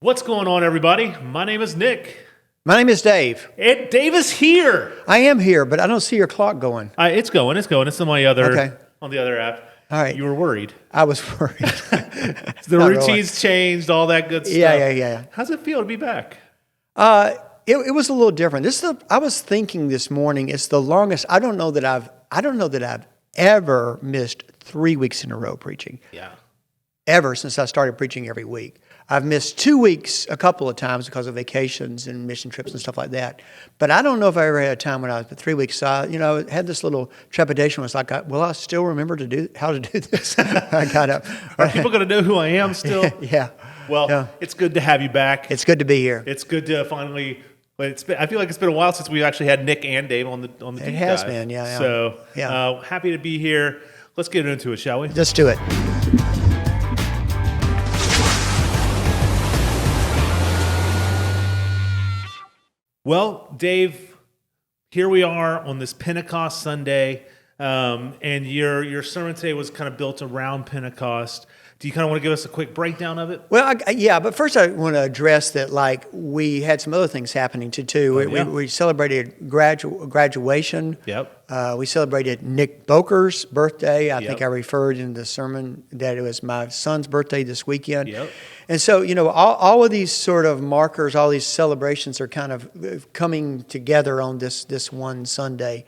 What's going on, everybody? My name is Nick. My name is Dave. And Dave is here. I am here, but I don't see your clock going. It's going. It's on my other Okay. on the other app. All right. You were worried. I was worried. The Not routine's changed, all that good stuff. Yeah. How's it feel to be back? It was a little different. I was thinking this morning. It's the longest. I don't know that I've ever missed 3 weeks in a row preaching. Yeah. Ever since I started preaching every week. I've missed 2 weeks a couple of times because of vacations and mission trips and stuff like that. But I don't know if I ever had a time when I was 3 weeks. So I had this little trepidation. It was like, will I still remember how to do this? I got up. Are people going to know who I am still? Yeah. Well, It's good to have you back. It's good to be here. It's good to finally. But I feel like it's been a while since we actually had Nick and Dave on the deep It has dive. been, yeah. So Yeah. Happy to be here. Let's get into it, shall we? Let's do it. Well, Dave, here we are on this Pentecost Sunday, and your sermon today was kind of built around Pentecost. Do you kind of want to give us a quick breakdown of it? Well, but first I want to address that, we had some other things happening too. We celebrated graduation. Yep. We celebrated Nick Boker's birthday. I Yep. think I referred in the sermon that it was my son's birthday this weekend. Yep. And so, all of these sort of markers, all these celebrations are kind of coming together on this one Sunday.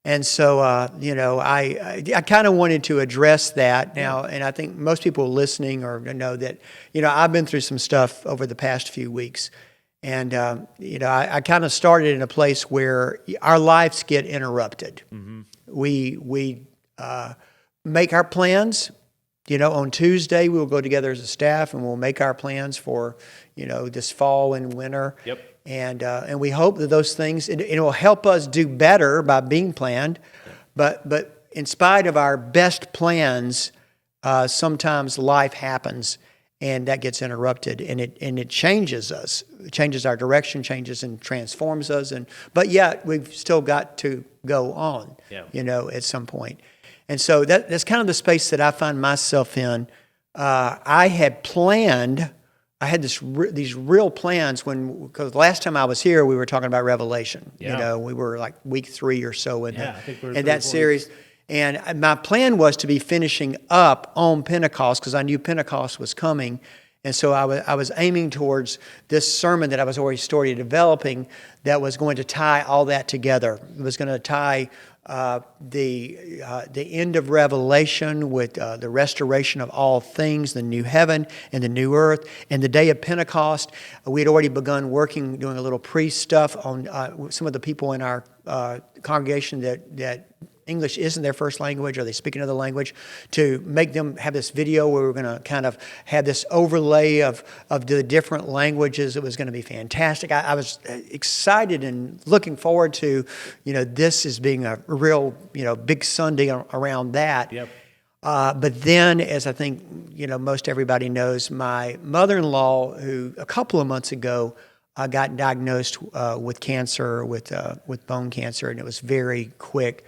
And so, I kind of wanted to address that now, and I think most people listening know that, I've been through some stuff over the past few weeks, and I kind of started in a place where our lives get interrupted. Mm-hmm. We make our plans. On Tuesday we'll go together as a staff and we'll make our plans for this fall and winter. Yep. And we hope that those things, it will help us do better by being planned. But in spite of our best plans, sometimes life happens and that gets interrupted, and it changes us. It changes our direction, changes and transforms us. But yet we've still got to go on, at some point. And so that's kind of the space that I find myself in. I had these real plans because last time I was here, we were talking about Revelation. Yeah. We were like week 3 or so in that series. And my plan was to be finishing up on Pentecost because I knew Pentecost was coming. And so I was aiming towards this sermon that I was already started developing that was going to tie all that together. It was going to tie the end of Revelation with the restoration of all things, the new heaven and the new earth, and the day of Pentecost. We had already begun doing a little pre-stuff on some of the people in our congregation that English isn't their first language or they speak another language, to make them have this video where we're going to kind of have this overlay of the different languages. It was going to be fantastic. I was excited and looking forward to, this as being a real, big Sunday around that. Yep. But then, as I think, most everybody knows, my mother-in-law, who a couple of months ago got diagnosed with cancer, with bone cancer, and it was very quick.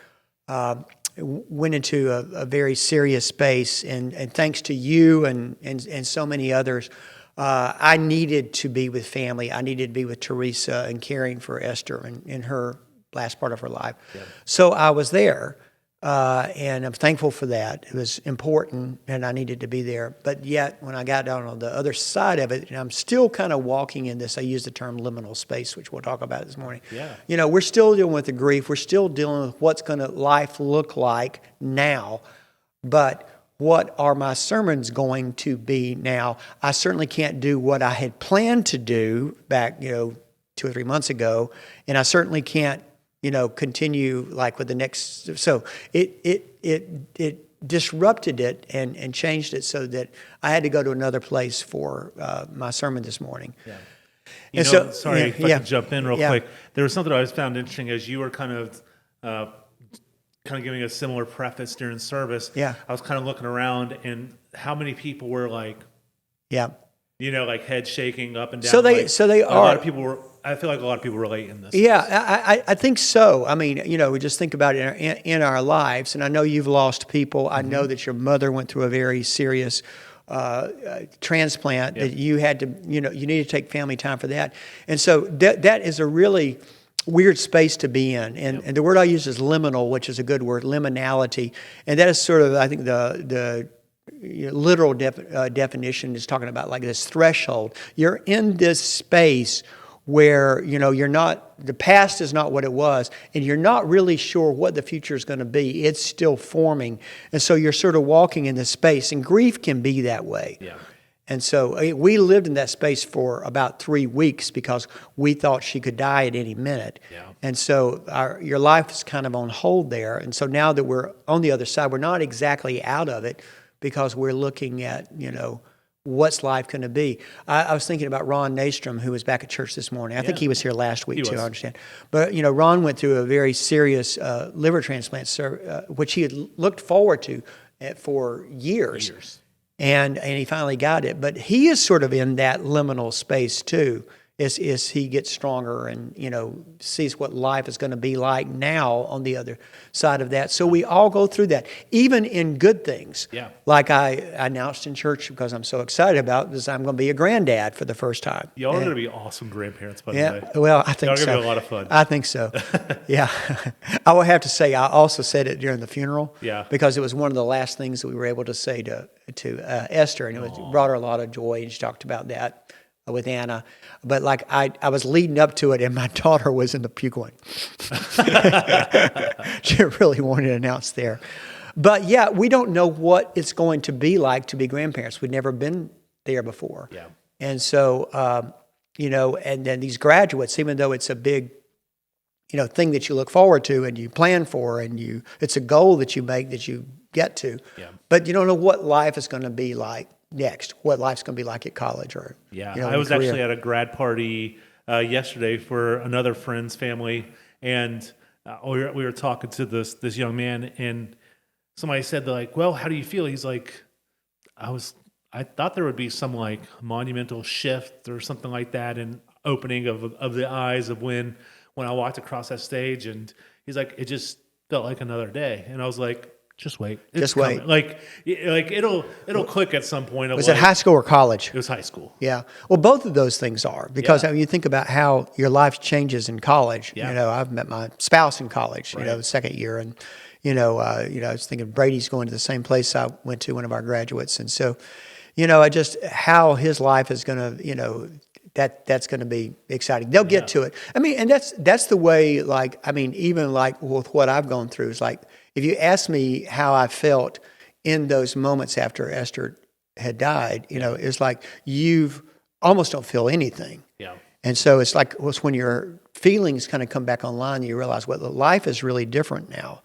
Went into a very serious space, and thanks to you and so many others, I needed to be with family. I needed to be with Teresa and caring for Esther in her last part of her life. Yep. So I was there, and I'm thankful for that. It was important, and I needed to be there. But yet, when I got down on the other side of it, and I'm still kind of walking in this, I use the term liminal space, which we'll talk about this morning. Yeah. We're still dealing with the grief. We're still dealing with what's going to life look like now. But what are my sermons going to be now? I certainly can't do what I had planned to do back, 2 or 3 months ago, and I certainly can't continue like with the next. So it disrupted it and changed it so that I had to go to another place for my sermon this morning. Yeah. Sorry if I can jump in real quick. There was something I always found interesting as you were kind of giving a similar preface during service. Yeah. I was kind of looking around and how many people were like, like head shaking up and down. So they are. A lot of people were. I feel like a lot of people relate in this. Yeah, I think so. I mean, we just think about it in our lives, and I know you've lost people. I know that your mother went through a very serious transplant, that you had to, you need to take family time for that. And so that is a really weird space to be in. And the word I use is liminal, which is a good word, liminality. And that is sort of, I think, the literal definition is talking about like this threshold. You're in this space where, you're not, the past is not what it was, and you're not really sure what the future is going to be. It's still forming. And so you're sort of walking in this space, and grief can be that way. Yeah. And so we lived in that space for about 3 weeks because we thought she could die at any minute. Yeah. And so your life is kind of on hold there. And so now that we're on the other side, we're not exactly out of it because we're looking at, what's life going to be. I was thinking about Ron Nastrom, who was back at church this morning. I think he was here last week too, I understand. But, Ron went through a very serious liver transplant, which he had looked forward to for years. And he finally got it. But he is sort of in that liminal space too, as he gets stronger and, sees what life is going to be like now on the other side of that. So we all go through that, even in good things. Yeah. Like I announced in church, because I'm so excited about this, I'm going to be a granddad for the first time. Y'all are going to be awesome grandparents, by the way. Well, I think so. Y'all are going to be a lot of fun. I think so. Yeah. I will have to say, I also said it during the funeral. Yeah. Because it was one of the last things that we were able to say to Esther, and it brought her a lot of joy, and she talked about that with Anna. But like I was leading up to it, and my daughter was in the pew going. She really wanted to announce there. But yeah, we don't know what it's going to be like to be grandparents. We've never been there before. Yeah. And so, and then these graduates, even though it's a big, thing that you look forward to and you plan for, and it's a goal that you make that you get to. Yeah. But you don't know what life is going to be like next, what life's going to be like at college or I was actually at a grad party yesterday for another friend's family, and we were talking to this young man, and somebody said, they're like, well, how do you feel? He's like, I thought there would be some like monumental shift or something like that, and opening of the eyes of when I walked across that stage, and he's like, it just felt like another day. And I was like, just wait. It's coming. Like it'll click at some point. Was it high school or college? It was high school. Yeah. Well, both of those things are, because you think about how your life changes in college. Yeah. I've met my spouse in college, the second year, and I was thinking Brady's going to the same place I went to, one of our graduates, and so, I just how his life is going to, that's going to be exciting. They'll get to it. I mean, and that's the way. Even like with what I've gone through, is like, if you ask me how I felt in those moments after Esther had died, it's like you've almost don't feel anything. Yeah. And so it's when your feelings kind of come back online, you realize, well, life is really different now,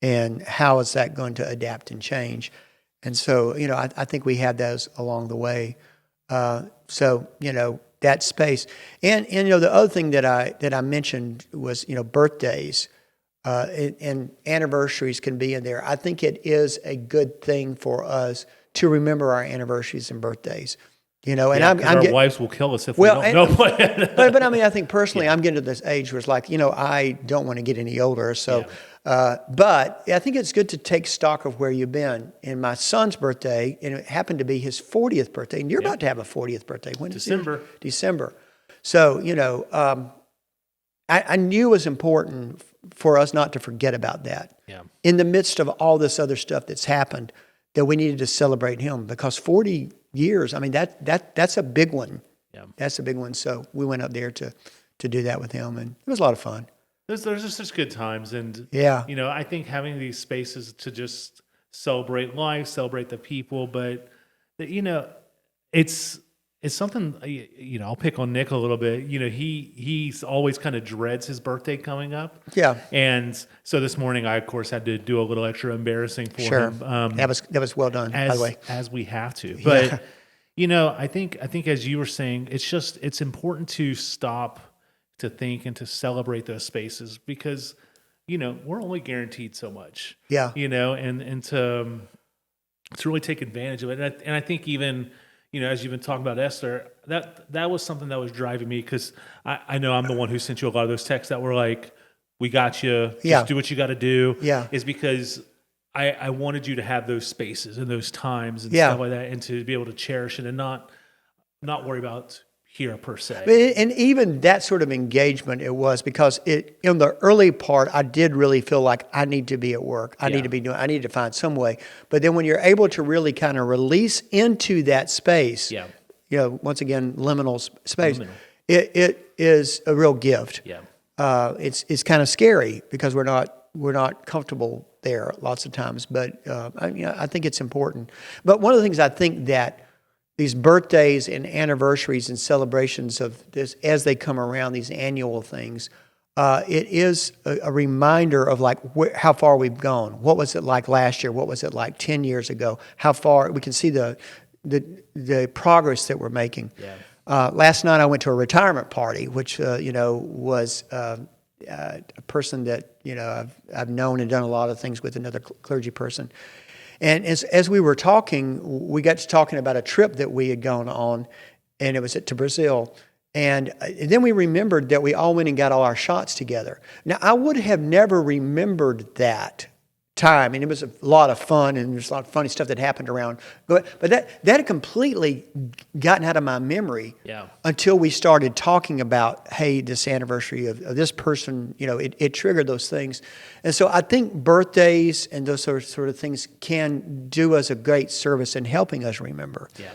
and how is that going to adapt and change? And so, I think we had those along the way. That space, and the other thing that I mentioned was birthdays. And anniversaries can be in there. I think it is a good thing for us to remember our anniversaries and birthdays. And our wives will kill us if we don't know. But I think personally, I'm getting to this age where it's like, I don't want to get any older. So, but I think it's good to take stock of where you've been. And my son's birthday, and it happened to be his 40th birthday, and you're about to have a 40th birthday. When is it? December. So, I knew it was important for us not to forget about that. Yeah. In the midst of all this other stuff that's happened, that we needed to celebrate him, because 40 years, that's a big one. Yeah. That's a big one. So we went up there to do that with him, and it was a lot of fun. There's just such good times, and I think having these spaces to just celebrate life, celebrate the people, but it's something, I'll pick on Nick a little bit. He's always kind of dreads his birthday coming up. Yeah. And so this morning, I, of course, had to do a little extra embarrassing for him. That was well done, by the way. As we have to. But, I think as you were saying, it's important to stop to think and to celebrate those spaces, because, we're only guaranteed so much. Yeah. And to really take advantage of it. And I think even, as you've been talking about Esther, that was something that was driving me, because I know I'm the one who sent you a lot of those texts that were like, we got you, just do what you got to do. Yeah. Is because I wanted you to have those spaces and those times and Yeah. stuff like that, and to be able to cherish it and not worry about here per se. And even that sort of engagement, it was because in the early part, I did really feel like I need to be at work. I need to find some way. But then when you're able to really kind of release into that space, Yeah. Once again, liminal space, Liminal. it is a real gift. Yeah. It's kind of scary because we're not comfortable there lots of times, but I think it's important. But one of the things I think that these birthdays and anniversaries and celebrations of this, as they come around, these annual things, it is a reminder of like how far we've gone. What was it like last year? What was it like 10 years ago? How far we can see the progress that we're making. Yeah. Last night I went to a retirement party, which was a person that I've known and done a lot of things with, another clergy person. And as we were talking, we got to talking about a trip that we had gone on, and it was to Brazil. And then we remembered that we all went and got all our shots together. Now, I would have never remembered that time, and it was a lot of fun, and there's a lot of funny stuff that happened around. But that had completely gotten out of my memory until we started talking about, hey, this anniversary of this person, it triggered those things. And so I think birthdays and those sort of things can do us a great service in helping us remember. Yeah.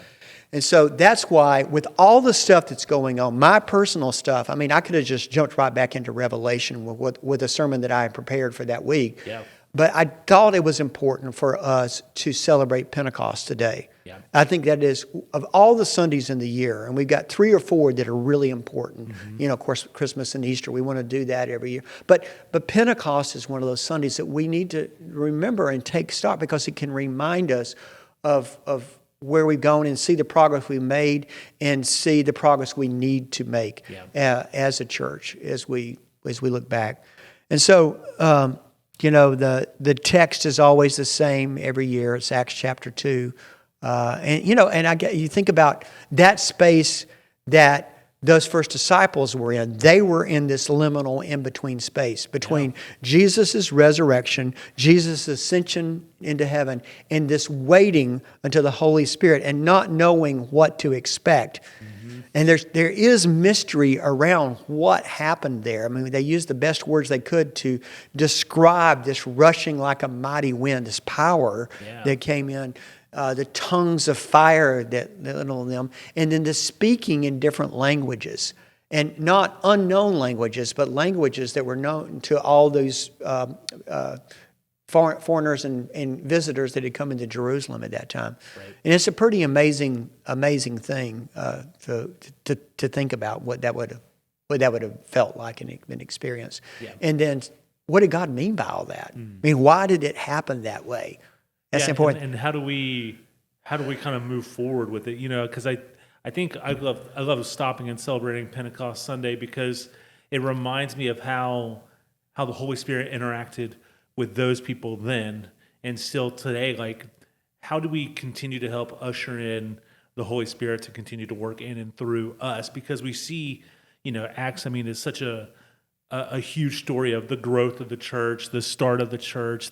And so that's why, with all the stuff that's going on, my personal stuff, I mean, I could have just jumped right back into Revelation with a sermon that I had prepared for that week. Yeah. But I thought it was important for us to celebrate Pentecost today. Yeah. I think that is, of all the Sundays in the year, and we've got 3 or 4 that are really important. Mm-hmm. Of course, Christmas and Easter, we want to do that every year. But Pentecost is one of those Sundays that we need to remember and take stock, because it can remind us of where we've gone and see the progress we've made and see the progress we need to make as a church as we look back. And so, the text is always the same every year. It's Acts chapter 2. You think about that space that those first disciples were in. They were in this liminal in-between space between Jesus' resurrection, Jesus' ascension into heaven, and this waiting until the Holy Spirit and not knowing what to expect. Mm-hmm. And there is mystery around what happened there. I mean, they used the best words they could to describe this rushing like a mighty wind, this power that came in. The tongues of fire that on them, and then the speaking in different languages, and not unknown languages, but languages that were known to all those foreigners and visitors that had come into Jerusalem at that time. Right. And it's a pretty amazing thing to think about what that would have felt like and been experienced. Yeah. And then, what did God mean by all that? I mean, why did it happen that way? That's important. And how do we kind of move forward with it? Because I think I love stopping and celebrating Pentecost Sunday, because it reminds me of how the Holy Spirit interacted with those people then, and still today. Like, how do we continue to help usher in the Holy Spirit to continue to work in and through us? Because we see, Acts, I mean, is such a huge story of the growth of the church, the start of the church,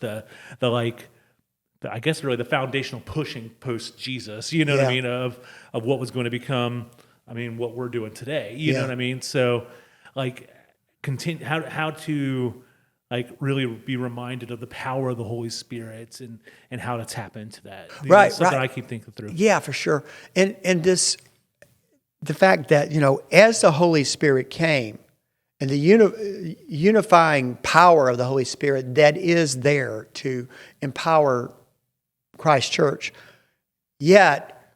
I guess really the foundational pushing post Jesus, what I mean, of what was going to become, what we're doing today, you know what I mean? So, continue how to really be reminded of the power of the Holy Spirit and how to tap into that. Right, something I keep thinking through. Yeah, for sure. And the fact that as the Holy Spirit came, and the unifying power of the Holy Spirit that is there to empower Christ Church, yet,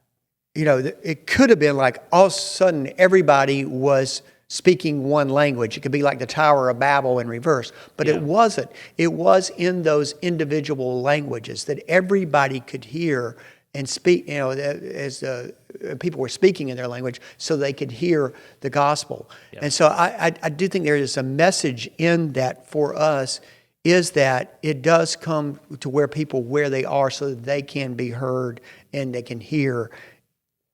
it could have been like all of a sudden everybody was speaking one language. It could be like the Tower of Babel in reverse, but it wasn't. It was in those individual languages that everybody could hear and speak, as people were speaking in their language, so they could hear the gospel. Yeah. And so I do think there is a message in that for us, is that it does come to where they are, so that they can be heard and they can hear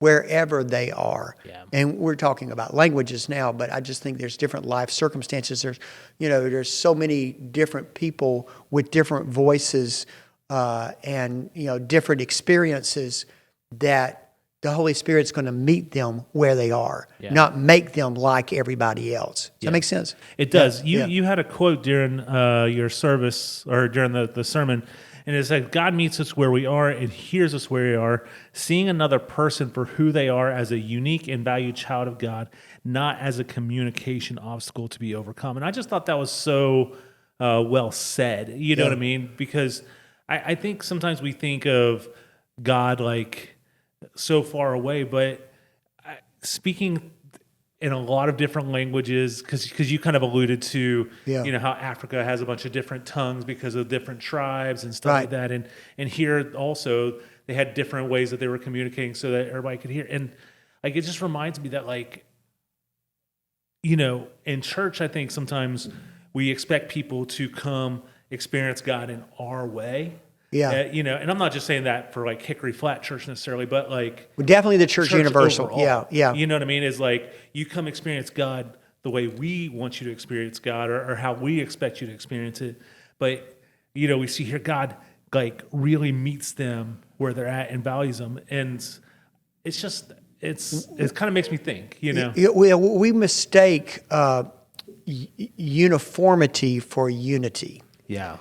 wherever they are. Yeah. And we're talking about languages now, but I just think there's different life circumstances. There's so many different people with different voices and different experiences, that the Holy Spirit's going to meet them where they are, not make them like everybody else. Does that make sense? It does. Yeah. You had a quote during your service or during the sermon, and it said, God meets us where we are and hears us where we are, seeing another person for who they are as a unique and valued child of God, not as a communication obstacle to be overcome. And I just thought that was so well said. You know what I mean? Because I think sometimes we think of God like so far away, but speaking in a lot of different languages, because you kind of alluded to how Africa has a bunch of different tongues because of different tribes and stuff like that, and here also they had different ways that they were communicating so that everybody could hear. And like it just reminds me that in church, I think sometimes we expect people to come experience God in our way. Yeah. And I'm not just saying that for like Hickory Flat Church necessarily, but like definitely the church universal. Overall. Yeah. You know what I mean? Is like you come experience God the way we want you to experience God, or how we expect you to experience it. But we see here God like really meets them where they're at and values them, and it's just it kind of makes me think. We mistake uniformity for unity. Yeah.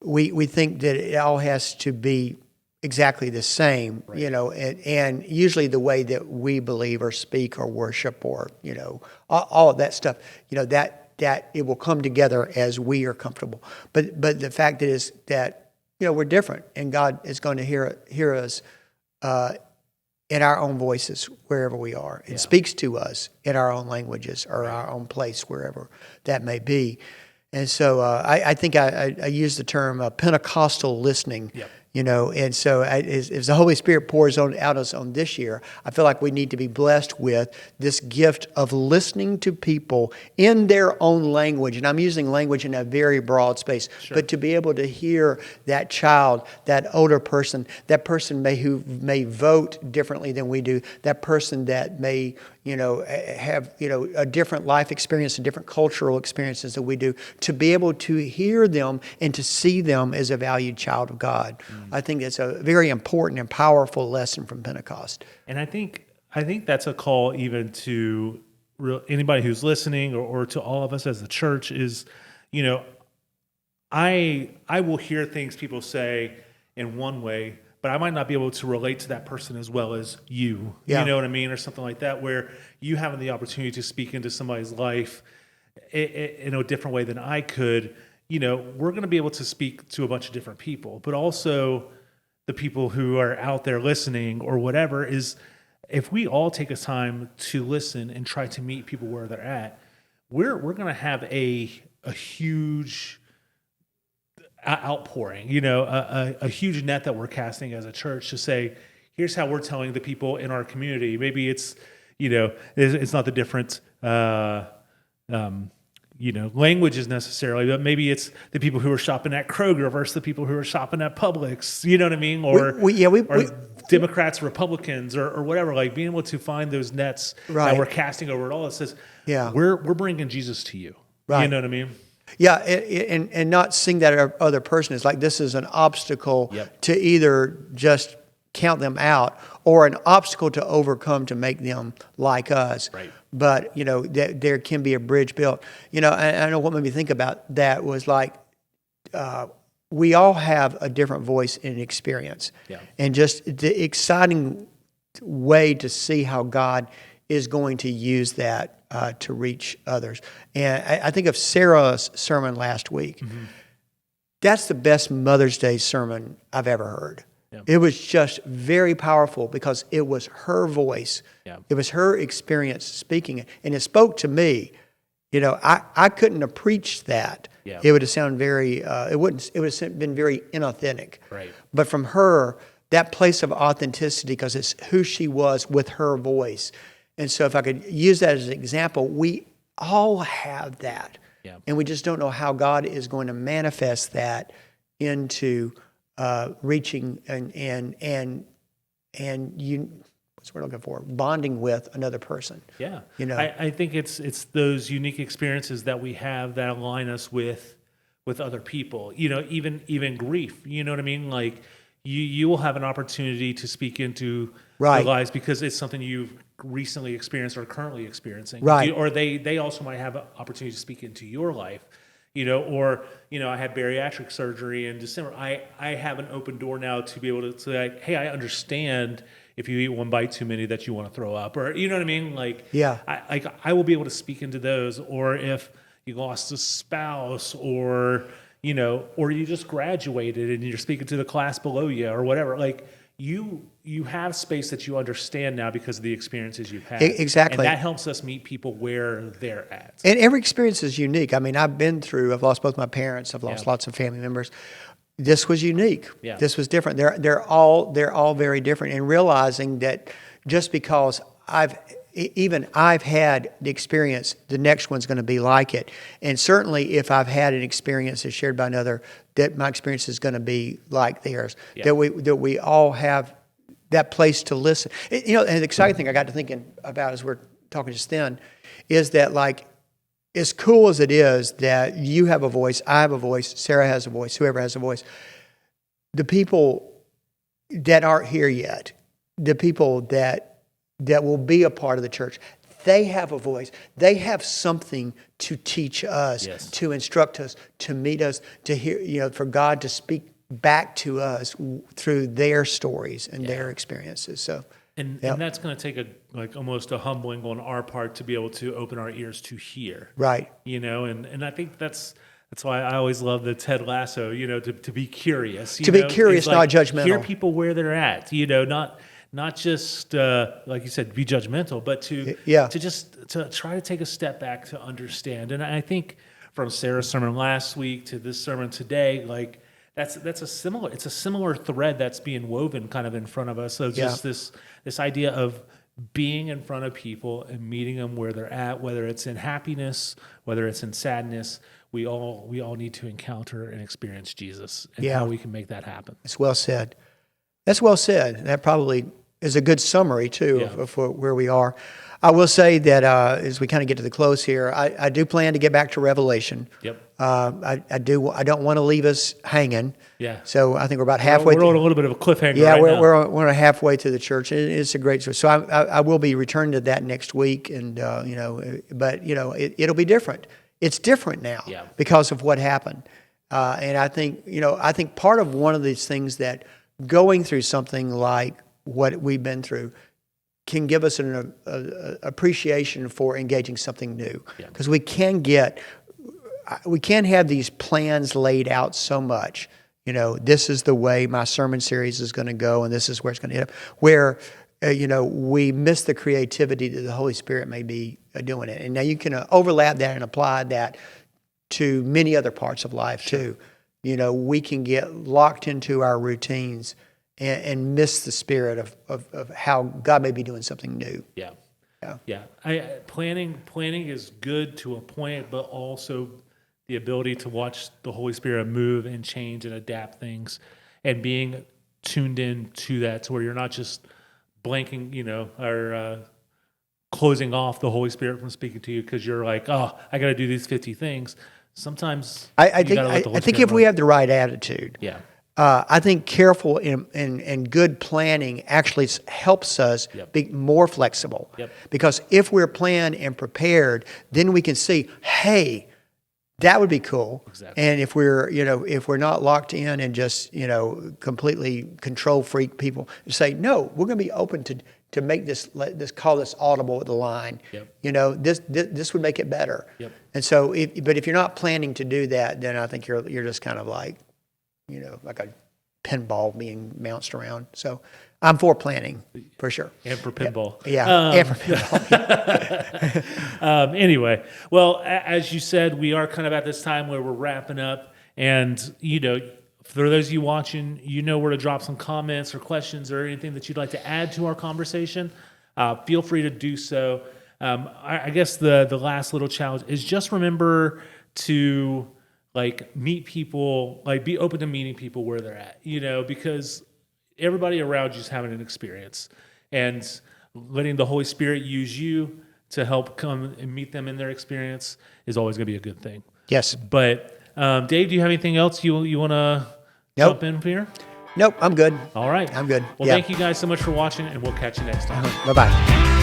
We think that it all has to be exactly the same, and usually the way that we believe or speak or worship or, all of that stuff, that it will come together as we are comfortable. But the fact is that, we're different, and God is going to hear us in our own voices wherever we are, and speaks to us in our own languages or our own place, wherever that may be. And so I think I use the term Pentecostal listening, and so as the Holy Spirit pours out us on this year, I feel like we need to be blessed with this gift of listening to people in their own language. And I'm using language in a very broad space, but to be able to hear that child, that older person, that person who may vote differently than we do, that person that may have a different life experience and different cultural experiences than we do, to be able to hear them and to see them as a valued child of God. I think it's a very important and powerful lesson from Pentecost. And I think that's a call even to anybody who's listening, or to all of us as the church is, I will hear things people say in one way, but I might not be able to relate to that person as well as you. Yeah. You know what I mean? Or something like that, where you having the opportunity to speak into somebody's life in a different way than I could. We're going to be able to speak to a bunch of different people, but also the people who are out there listening or whatever, is if we all take a time to listen and try to meet people where they're at, we're going to have a huge outpouring, a huge net that we're casting as a church to say, here's how we're telling the people in our community. Maybe it's, it's not the different, languages necessarily, but maybe it's the people who are shopping at Kroger versus the people who are shopping at Publix, you know what I mean? Or, or Democrats, Republicans, or whatever, like being able to find those nets that we're casting over it all. It says, we're bringing Jesus to you. Right. You know what I mean? Yeah, and not seeing that other person is like this is an obstacle to either just count them out or an obstacle to overcome to make them like us. Right. But, there can be a bridge built. I know what made me think about that was like we all have a different voice and experience. Yeah. And just the exciting way to see how God is going to use that to reach others. And I think of Sarah's sermon last week. Mm-hmm. That's the best Mother's Day sermon I've ever heard. Yeah. It was just very powerful because it was her voice. Yeah. It was her experience speaking it. And it spoke to me. I couldn't have preached that. Yeah. It would have sounded very, it would have been very inauthentic. Right. But from her, that place of authenticity, because it's who she was with her voice. And so if I could use that as an example, we all have that. Yeah. And we just don't know how God is going to manifest that into reaching and you, what's we're looking for, bonding with another person. Yeah. I think it's those unique experiences that we have that align us with with other people. Even grief. You know what I mean? Like you will have an opportunity to speak into their Right. lives because it's something you've recently experienced or currently experiencing. Right. Or they also might have an opportunity to speak into your life. I had bariatric surgery in December. I have an open door now to be able to say, like, hey, I understand if you eat one bite too many that you want to throw up, or you know what I mean? Like, Yeah. I will be able to speak into those, or if you lost a spouse, or you just graduated and you're speaking to the class below you, or whatever. Like, you have space that you understand now because of the experiences you've had. Exactly. And that helps us meet people where they're at. And every experience is unique. I mean, I've lost both my parents. I've lost lots of family members. This was unique. Yeah. This was different. They're all very different. And realizing that just because I've had the experience, the next one's going to be like it. And certainly, if I've had an experience that's shared by another, that my experience is going to be like theirs. Yeah. That we all have that place to listen. And the exciting thing I got to thinking about as we're talking just then is that, like, as cool as it is that you have a voice, I have a voice, Sarah has a voice, whoever has a voice, the people that aren't here yet, the people that will be a part of the church, they have a voice. They have something to teach us, Yes. to instruct us, to meet us, to hear, for God to speak back to us through their stories and their experiences. So, And that's going to take almost a humbling on our part to be able to open our ears to hear. right. And I think that's why I always love the Ted Lasso, to be curious. To be curious, It's like, not judgmental. Hear people where they're at, not just like you said, be judgmental, but to try to take a step back to understand. And I think from Sarah's sermon last week to this sermon today, like it's a similar thread that's being woven kind of in front of us. So just this idea of being in front of people and meeting them where they're at, whether it's in happiness, whether it's in sadness, we all need to encounter and experience Jesus and how we can make that happen. That's well said. That's well said. That probably is a good summary, too, of where we are. I will say that as we kind of get to the close here, I do plan to get back to Revelation. Yep. I don't want to leave us hanging. Yeah. So I think we're about halfway. We're on a little bit of a cliffhanger. Yeah, right now. we're halfway to the church. It's a great story. So I will be returning to that next week, and it'll be different. It's different now because of what happened, and I think part of one of these things that going through something like what we've been through can give us an appreciation for engaging something new, because we can have these plans laid out so much. This is the way my sermon series is going to go, and this is where it's going to end up. Where we miss the creativity that the Holy Spirit may be doing it. And now you can overlap that and apply that to many other parts of life too. We can get locked into our routines and miss the spirit of how God may be doing something new. Yeah. Planning is good to a point, but also the ability to watch the Holy Spirit move and change and adapt things, and being tuned in to that, to where you're not just blanking, or closing off the Holy Spirit from speaking to you because you're like, oh, I got to do these 50 things. Sometimes I think if we have the right attitude, I think careful and good planning actually helps us be more flexible. Because if we're planned and prepared, then we can see, hey, that would be cool. Exactly. And if we're not locked in and just completely control freak people, say no, we're going to be open to make this call this audible at the line. This would make it better. And so, but if you're not planning to do that, then I think you're just kind of like like a pinball being bounced around. So I'm for planning, for sure. And for pinball. And for pinball. Anyway, well, as you said, we are kind of at this time where we're wrapping up. And, for those of you watching, where to drop some comments or questions or anything that you'd like to add to our conversation. Feel free to do so. I guess the last little challenge is just remember to meet people, be open to meeting people where they're at, because everybody around you is having an experience, and letting the Holy Spirit use you to help come and meet them in their experience is always going to be a good thing. Yes. But Dave, do you have anything else you want to Nope. jump in here? Nope, I'm good. All right. I'm good. Well, Yeah. thank you guys so much for watching, and we'll catch you next time. Bye-bye.